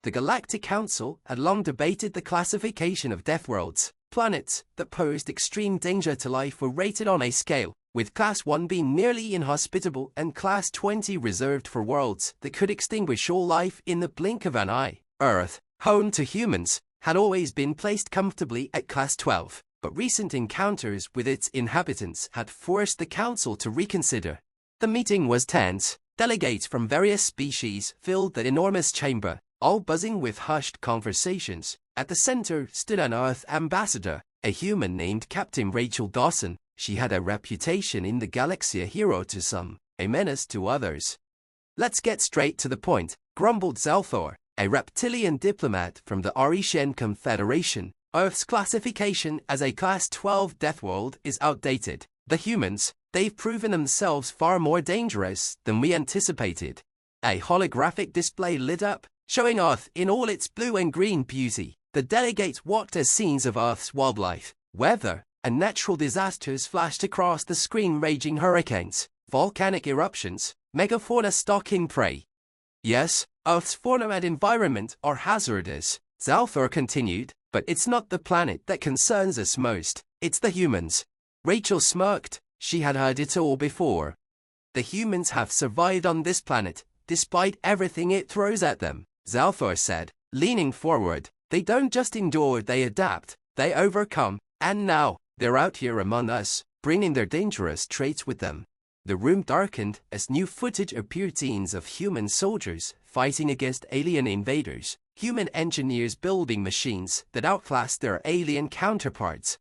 The Galactic Council had long debated the classification of Deathworlds. Planets that posed extreme danger to life were rated on a scale, with Class 1 being nearly inhospitable and Class 20 reserved for worlds that could extinguish all life in the blink of an eye. Earth, home to humans, had always been placed comfortably at Class 12, but recent encounters with its inhabitants had forced the Council to reconsider. The meeting was tense. Delegates from various species filled the enormous chamber, all buzzing with hushed conversations. At the center stood an Earth ambassador, a human named Captain Rachel Dawson. She had a reputation in the galaxy, a hero to some, a menace to others. "Let's get straight to the point," grumbled Zalthor, a reptilian diplomat from the Arishen Confederation. "Earth's classification as a Class 12 Deathworld is outdated. The humans, they've proven themselves far more dangerous than we anticipated." A holographic display lit up, showing Earth in all its blue and green beauty. The delegates watched as scenes of Earth's wildlife, weather, and natural disasters flashed across the screen. Raging hurricanes, volcanic eruptions, megafauna stalking prey. "Yes, Earth's fauna and environment are hazardous," Zalthor continued, "but it's not the planet that concerns us most, it's the humans." Rachel smirked. She had heard it all before. "The humans have survived on this planet, despite everything it throws at them," Zalthor said, leaning forward. "They don't just endure, they adapt, they overcome, and now, they're out here among us, bringing their dangerous traits with them." The room darkened as new footage appeared, scenes of human soldiers fighting against alien invaders, human engineers building machines that outclassed their alien counterparts.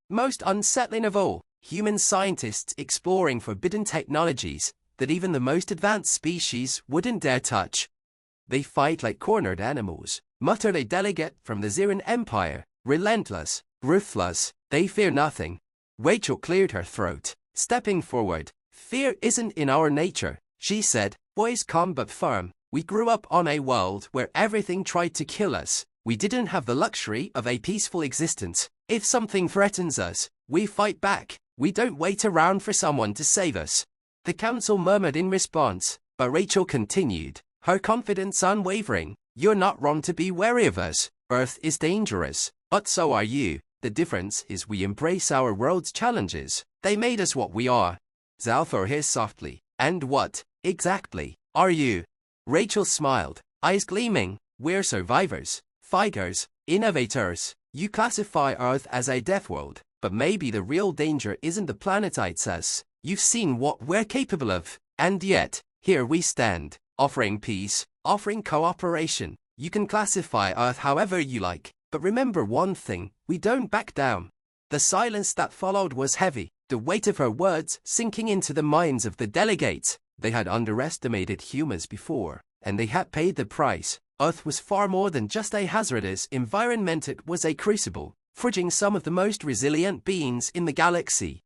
Most unsettling of all, human scientists exploring forbidden technologies that even the most advanced species wouldn't dare touch. "They fight like cornered animals," muttered a delegate from the Ziran Empire. "Relentless, ruthless, they fear nothing." Rachel cleared her throat, stepping forward. "Fear isn't in our nature," she said, voice calm but firm. "We grew up on a world where everything tried to kill us. We didn't have the luxury of a peaceful existence. If something threatens us, we fight back. We don't wait around for someone to save us." The council murmured in response, but Rachel continued, her confidence unwavering. "You're not wrong to be wary of us. Earth is dangerous, but so are you. The difference is we embrace our world's challenges. They made us what we are." Zalthor hissed softly. "And what, exactly, are you?" Rachel smiled, eyes gleaming. "We're survivors, fighters, innovators. You classify Earth as a Deathworld, but maybe the real danger isn't the planet, it's us. You've seen what we're capable of, and yet, here we stand, offering peace, offering cooperation. You can classify Earth however you like, but remember one thing, we don't back down." The silence that followed was heavy, the weight of her words sinking into the minds of the delegates. They had underestimated humans before, and they had paid the price. Earth was far more than just a hazardous environment, it was a crucible, forging some of the most resilient beings in the galaxy.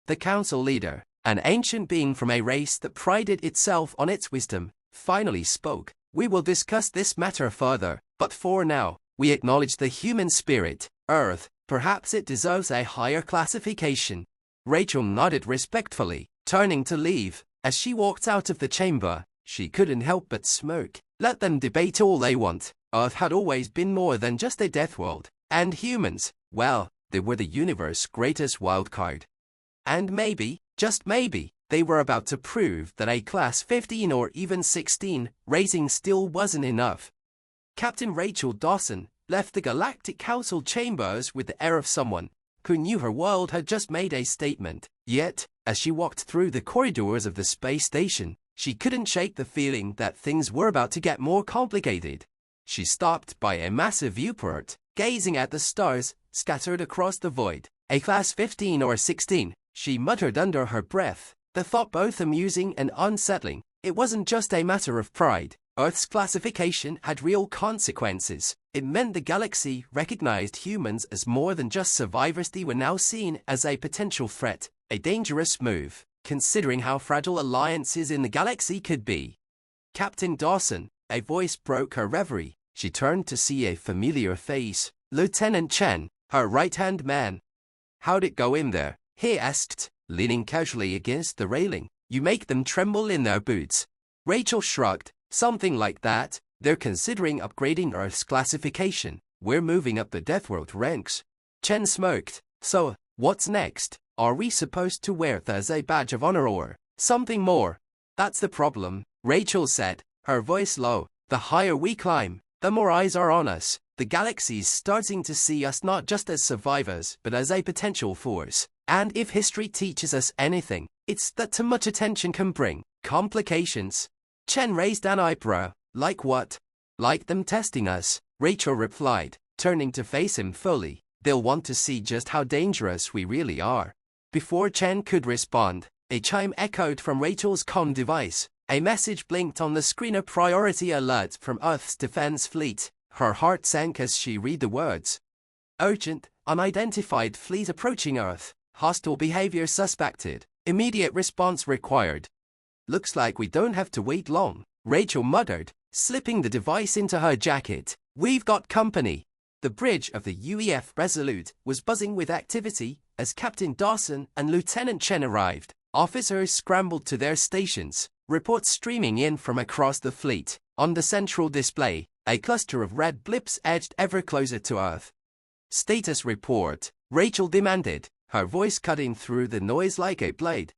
The council leader, an ancient being from a race that prided itself on its wisdom, finally spoke. "We will discuss this matter further, but for now, we acknowledge the human spirit. Earth, perhaps it deserves a higher classification." Rachel nodded respectfully, turning to leave. As she walked out of the chamber, she couldn't help but smirk. Let them debate all they want. Earth had always been more than just a Deathworld, and humans, well, they were the universe's greatest wildcard. And maybe, just maybe, they were about to prove that a Class 15 or even 16 rating still wasn't enough. Captain Rachel Dawson left the Galactic Council chambers with the air of someone who knew her world had just made a statement. Yet, as she walked through the corridors of the space station, she couldn't shake the feeling that things were about to get more complicated. She stopped by a massive viewport, gazing at the stars scattered across the void. "A Class 15 or 16, she muttered under her breath, the thought both amusing and unsettling. It wasn't just a matter of pride. Earth's classification had real consequences. It meant the galaxy recognized humans as more than just survivors. They were now seen as a potential threat, a dangerous move, considering how fragile alliances in the galaxy could be. "Captain Dawson," a voice broke her reverie. She turned to see a familiar face, Lieutenant Chen, her right-hand man. "How'd it go in there?" he asked, leaning casually against the railing. "You make them tremble in their boots." Rachel shrugged. "Something like that. They're considering upgrading Earth's classification. We're moving up the Deathworld ranks. Chen smirked. So, what's next? Are we supposed to wear that as a badge of honor or something more? That's the problem, Rachel said, her voice low. The higher we climb, the more eyes are on us. The galaxy's starting to see us not just as survivors, but as a potential force. And if history teaches us anything, it's that too much attention can bring complications. Chen raised an eyebrow. Like what? Like them testing us, Rachel replied, turning to face him fully. They'll want to see just how dangerous we really are. Before Chen could respond, a chime echoed from Rachel's comm device. A message blinked on the screen, a priority alert from Earth's defense fleet. Her heart sank as she read the words. Urgent, unidentified fleet approaching Earth. Hostile behavior suspected. Immediate response required. Looks like we don't have to wait long, Rachel muttered, slipping the device into her jacket. We've got company. The bridge of the UEF Resolute was buzzing with activity as Captain Dawson and Lieutenant Chen arrived. Officers scrambled to their stations, reports streaming in from across the fleet. On the central display, a cluster of red blips edged ever closer to Earth. Status report, Rachel demanded, her voice cutting through the noise like a blade.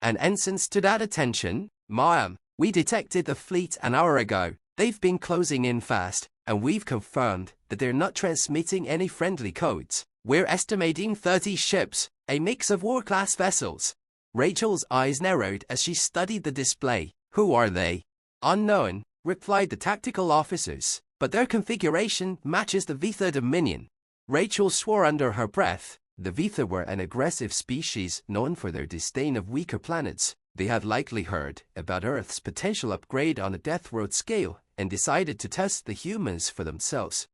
An ensign stood at attention. Ma'am, we detected the fleet an hour ago. They've been closing in fast, and we've confirmed that they're not transmitting any friendly codes. We're estimating 30 ships, a mix of war-class vessels. Rachel's eyes narrowed as she studied the display. Who are they? Unknown, replied the tactical officers, but their configuration matches the Vitha Dominion. Rachel swore under her breath. The Vitha were an aggressive species known for their disdain of weaker planets. They had likely heard about Earth's potential upgrade on a Deathworld scale and decided to test the humans for themselves.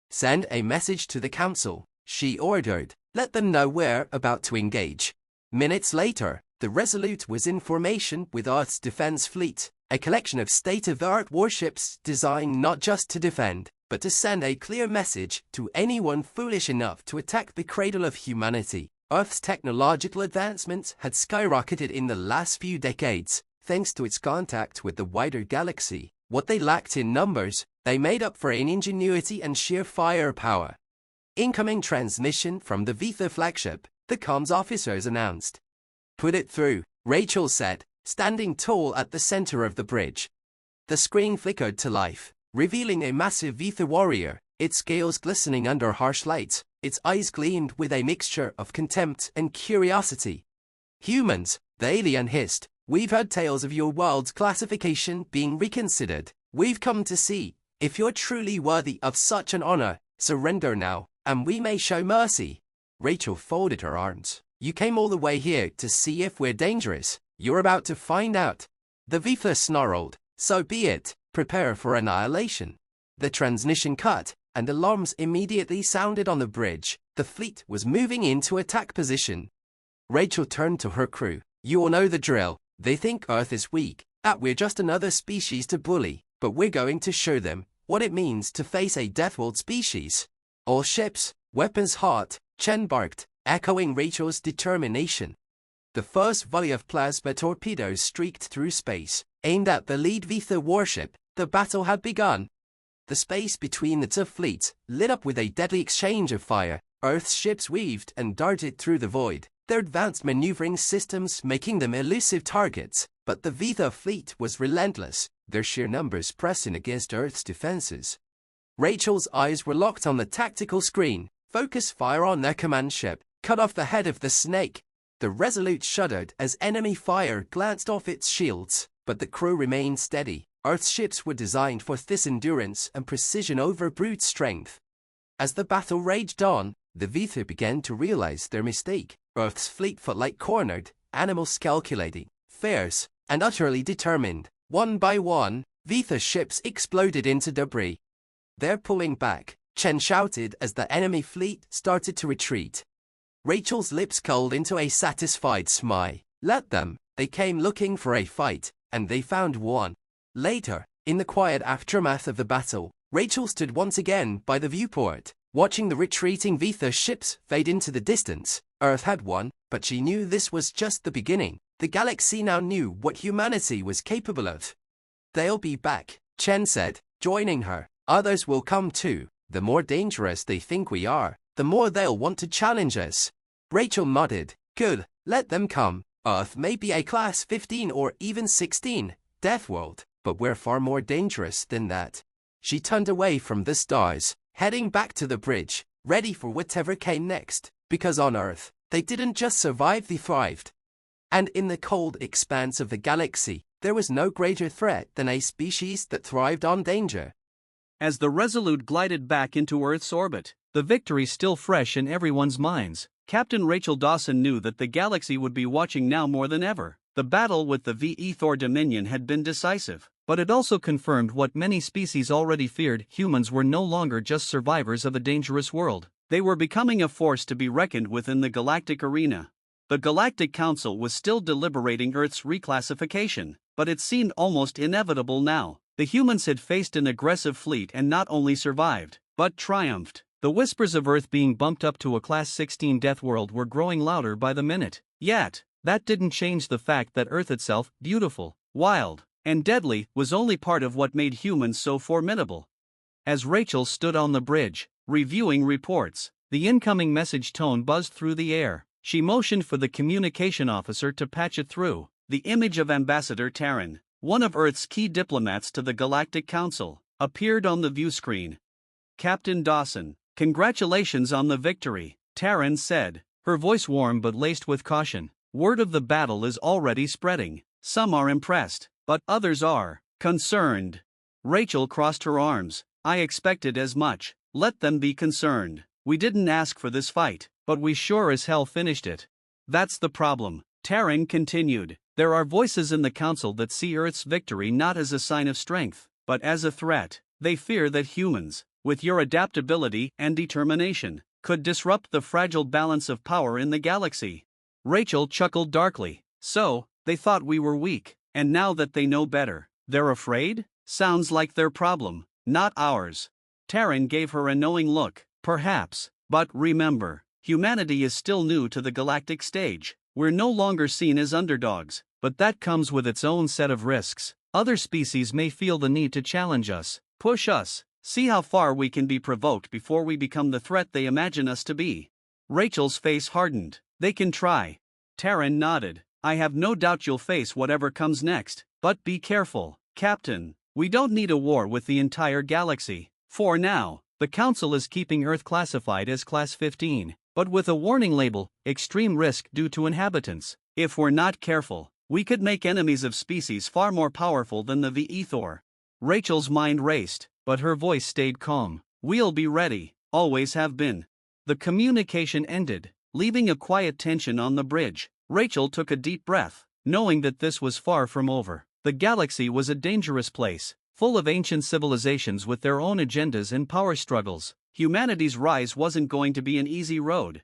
Send a message to the Council, she ordered. Let them know we're about to engage. Minutes later, the Resolute was in formation with Earth's defense fleet, a collection of state-of-the-art warships designed not just to defend, but to send a clear message to anyone foolish enough to attack the cradle of humanity. Earth's technological advancements had skyrocketed in the last few decades, thanks to its contact with the wider galaxy. What they lacked in numbers, they made up for in ingenuity and sheer firepower. Incoming transmission from the Vitha flagship, the comms officers announced. Put it through, Rachel said, standing tall at the center of the bridge. The screen flickered to life, revealing a massive Vitha warrior, its scales glistening under harsh lights. Its eyes gleamed with a mixture of contempt and curiosity. Humans, the alien hissed, we've heard tales of your world's classification being reconsidered. We've come to see if you're truly worthy of such an honor. Surrender now, and we may show mercy. Rachel folded her arms. You came all the way here to see if we're dangerous. You're about to find out. The Vitha snarled. So be it. Prepare for annihilation. The transmission cut, and alarms immediately sounded on the bridge. The fleet was moving into attack position. Rachel turned to her crew. You all know the drill. They think Earth is weak, that we're just another species to bully, but we're going to show them what it means to face a Deathworld species. All ships, weapons hot, Chen barked, echoing Rachel's determination. The first volley of plasma torpedoes streaked through space, aimed at the lead Vitha warship. The battle had begun. The space between the two fleets lit up with a deadly exchange of fire. Earth's ships weaved and darted through the void, their advanced maneuvering systems making them elusive targets. But the Vitha fleet was relentless, their sheer numbers pressing against Earth's defenses. Rachel's eyes were locked on the tactical screen. Focus fire on their command ship. Cut off the head of the snake. The Resolute shuddered as enemy fire glanced off its shields, but the crew remained steady. Earth's ships were designed for this endurance and precision over brute strength. As the battle raged on, the Vitha began to realize their mistake. Earth's fleet felt like cornered, animals calculating, fierce, and utterly determined. One by one, Vitha ships exploded into debris. They're pulling back, Chen shouted as the enemy fleet started to retreat. Rachel's lips curled into a satisfied smile. Let them. They came looking for a fight, and they found one. Later, in the quiet aftermath of the battle, Rachel stood once again by the viewport, watching the retreating Vitha ships fade into the distance. Earth had won, but she knew this was just the beginning. The galaxy now knew what humanity was capable of. They'll be back, Chen said, joining her. Others will come too. The more dangerous they think we are, the more they'll want to challenge us. Rachel nodded. Good, let them come. Earth may be a class 15 or even 16, Deathworld, but we're far more dangerous than that. She turned away from the stars, heading back to the bridge, ready for whatever came next, because on Earth, they didn't just survive, they thrived. And in the cold expanse of the galaxy, there was no greater threat than a species that thrived on danger. As the Resolute glided back into Earth's orbit, the victory still fresh in everyone's minds, Captain Rachel Dawson knew that the galaxy would be watching now more than ever. The battle with the VE Thor Dominion had been decisive, but it also confirmed what many species already feared: humans were no longer just survivors of a dangerous world. They were becoming a force to be reckoned with in the galactic arena. The Galactic Council was still deliberating Earth's reclassification, but it seemed almost inevitable now. The humans had faced an aggressive fleet and not only survived, but triumphed. The whispers of Earth being bumped up to a Class 16 Deathworld were growing louder by the minute. Yet, that didn't change the fact that Earth itself, beautiful, wild, and deadly, was only part of what made humans so formidable. As Rachel stood on the bridge, reviewing reports, the incoming message tone buzzed through the air. She motioned for the communication officer to patch it through. The image of Ambassador Terran, one of Earth's key diplomats to the Galactic Council, appeared on the view screen. Captain Dawson, congratulations on the victory, Terran said, her voice warm but laced with caution. Word of the battle is already spreading. Some are impressed, but others are concerned. Rachel crossed her arms. I expected as much. Let them be concerned. We didn't ask for this fight, but we sure as hell finished it. That's the problem, Terran continued. There are voices in the council that see Earth's victory not as a sign of strength, but as a threat. They fear that humans, with your adaptability and determination, could disrupt the fragile balance of power in the galaxy. Rachel chuckled darkly. So, they thought we were weak, and now that they know better, they're afraid? Sounds like their problem, not ours. Terran gave her a knowing look. Perhaps, but remember, humanity is still new to the galactic stage. We're no longer seen as underdogs, but that comes with its own set of risks. Other species may feel the need to challenge us, push us, see how far we can be provoked before we become the threat they imagine us to be. Rachel's face hardened. They can try. Terran nodded. I have no doubt you'll face whatever comes next, but be careful, Captain. We don't need a war with the entire galaxy. For now, the Council is keeping Earth classified as Class 15, but with a warning label, extreme risk due to inhabitants. If we're not careful, we could make enemies of species far more powerful than the VE Thor. Rachel's mind raced, but her voice stayed calm. We'll be ready, always have been. The communication ended, leaving a quiet tension on the bridge. Rachel took a deep breath, knowing that this was far from over. The galaxy was a dangerous place, full of ancient civilizations with their own agendas and power struggles. Humanity's rise wasn't going to be an easy road.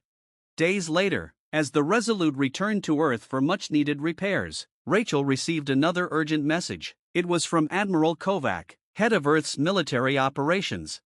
Days later, as the Resolute returned to Earth for much-needed repairs, Rachel received another urgent message. It was from Admiral Kovac, head of Earth's military operations.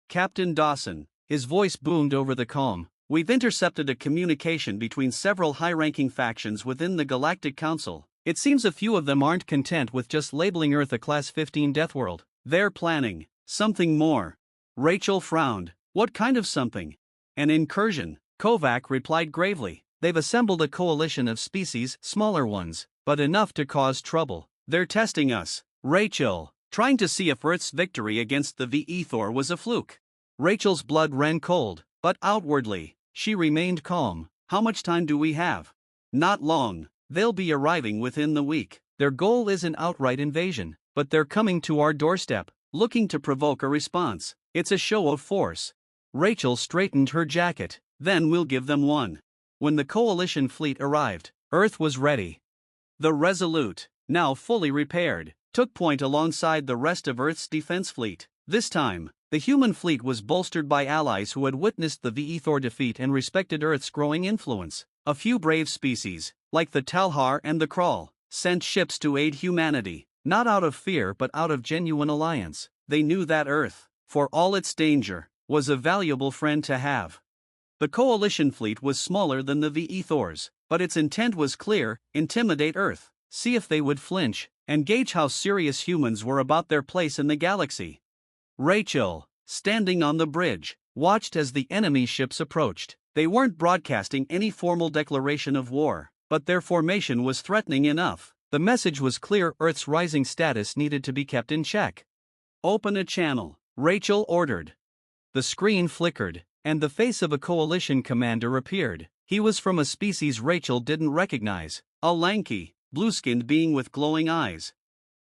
Captain Dawson, his voice boomed over the calm. We've intercepted a communication between several high-ranking factions within the Galactic Council. It seems a few of them aren't content with just labeling Earth a Class 15 Deathworld. They're planning something more. Rachel frowned. What kind of something? An incursion, Kovac replied gravely. They've assembled a coalition of species, smaller ones, but enough to cause trouble. They're testing us, Rachel, trying to see if Earth's victory against the VE Thor was a fluke. Rachel's blood ran cold, but outwardly, she remained calm. How much time do we have? Not long. They'll be arriving within the week. Their goal isn't outright invasion, but they're coming to our doorstep, looking to provoke a response. It's a show of force. Rachel straightened her jacket. Then we'll give them one. When the coalition fleet arrived, Earth was ready. The Resolute, now fully repaired, took point alongside the rest of Earth's defense fleet. This time, the human fleet was bolstered by allies who had witnessed the VE Thor defeat and respected Earth's growing influence. A few brave species, like the Talhar and the Krull, sent ships to aid humanity, not out of fear but out of genuine alliance. They knew that Earth, for all its danger, was a valuable friend to have. The coalition fleet was smaller than the VE Thors, but its intent was clear: intimidate Earth, see if they would flinch, and gauge how serious humans were about their place in the galaxy. Rachel, standing on the bridge, watched as the enemy ships approached. They weren't broadcasting any formal declaration of war, but their formation was threatening enough. The message was clear: Earth's rising status needed to be kept in check. "Open a channel," Rachel ordered. The screen flickered, and the face of a coalition commander appeared. He was from a species Rachel didn't recognize, a lanky, blue-skinned being with glowing eyes.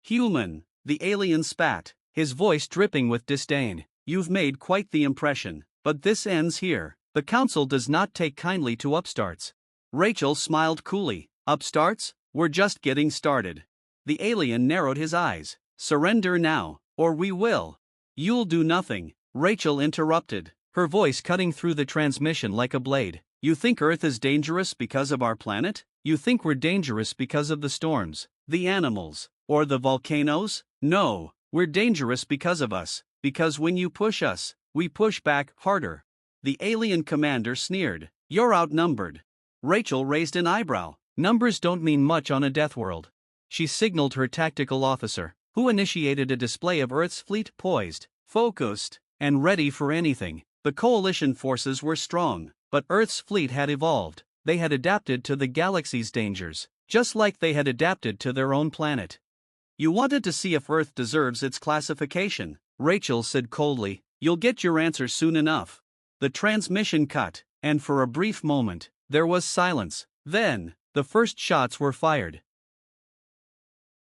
"Human," the alien spat, his voice dripping with disdain. "You've made quite the impression, but this ends here. The Council does not take kindly to upstarts." Rachel smiled coolly. "Upstarts? We're just getting started." The alien narrowed his eyes. "Surrender now, or we will." "You'll do nothing," Rachel interrupted, her voice cutting through the transmission like a blade. "You think Earth is dangerous because of our planet? You think we're dangerous because of the storms, the animals, or the volcanoes? No, we're dangerous because of us, because when you push us, we push back harder." The alien commander sneered. "You're outnumbered." Rachel raised an eyebrow. "Numbers don't mean much on a Deathworld." She signaled her tactical officer, who initiated a display of Earth's fleet poised, focused, and ready for anything. The coalition forces were strong, but Earth's fleet had evolved. They had adapted to the galaxy's dangers, just like they had adapted to their own planet. "You wanted to see if Earth deserves its classification," Rachel said coldly. "You'll get your answer soon enough." The transmission cut, and for a brief moment, there was silence. Then, the first shots were fired.